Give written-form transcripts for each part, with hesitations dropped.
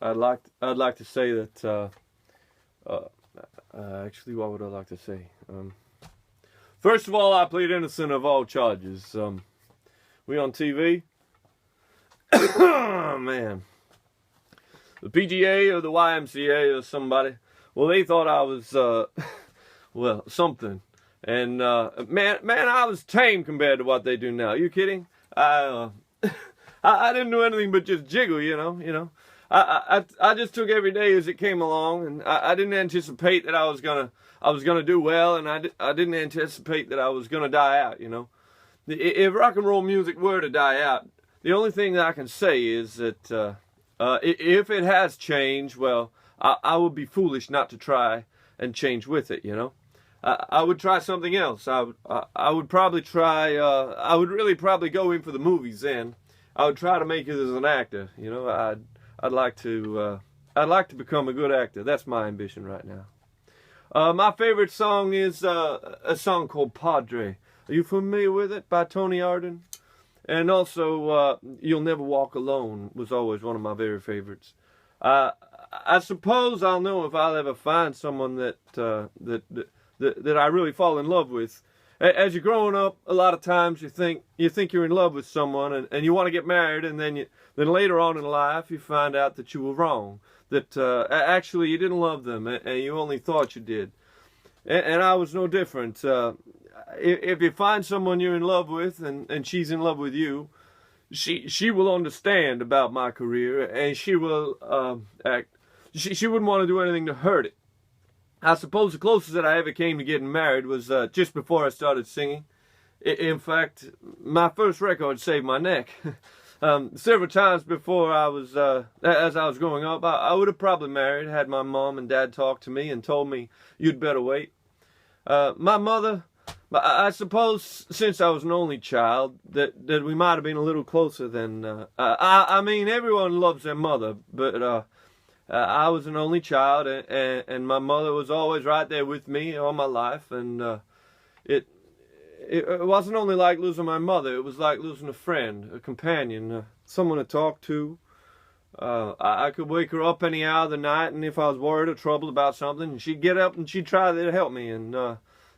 I'd like to say that. Actually, what would I like to say? First of all, I plead innocent of all charges. We on TV? Oh, man. The PGA or the YMCA or somebody. Well, they thought I was, well, something. And, man, I was tame compared to what they do now. You kidding? I didn't do anything but just jiggle, you know. I just took every day as it came along, and I didn't anticipate that I was gonna do well, and I didn't anticipate that I was gonna die out, you know. If rock and roll music were to die out, the only thing that I can say is that if it has changed, well, I would be foolish not to try and change with it, you know. I would try something else. I would probably try. I would really probably go in for the movies then. I would try to make it as an actor, you know. I'd like to become a good actor. That's my ambition right now. My favorite song is a song called Padre. Are you familiar with it? By Tony Arden. And also, You'll Never Walk Alone was always one of my very favorites. I suppose I'll know if I'll ever find someone that I really fall in love with. As you're growing up, a lot of times you think you're in love with someone and you want to get married, and then later on in life you find out that you were wrong, that actually you didn't love them and you only thought you did. And I was no different. If you find someone you're in love with and she's in love with you, she will understand about my career, and she will she wouldn't want to do anything to hurt it. I suppose the closest that I ever came to getting married was just before I started singing. In fact, my first record saved my neck. Several times before as I was growing up, I would have probably married had my mom and dad talked to me and told me, you'd better wait. My mother, I suppose since I was an only child, that we might have been a little closer than, I mean, everyone loves their mother, but I was an only child, and my mother was always right there with me all my life, and it wasn't only like losing my mother, it was like losing a friend, a companion, someone to talk to. I could wake her up any hour of the night, and if I was worried or troubled about something, she'd get up and she'd try to help me, and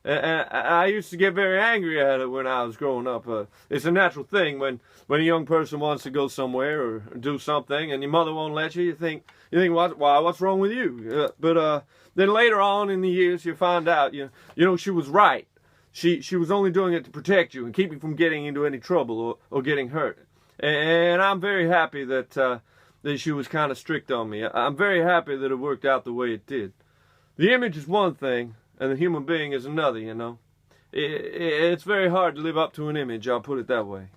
I used to get very angry at her when I was growing up. It's a natural thing when a young person wants to go somewhere or do something and your mother won't let you. You think what's wrong with you? But then later on in the years you find out you know she was right. She was only doing it to protect you and keep you from getting into any trouble or getting hurt. And I'm very happy that she was kind of strict on me. I'm very happy that it worked out the way it did. The image is one thing, and the human being is another, you know. It's very hard to live up to an image, I'll put it that way.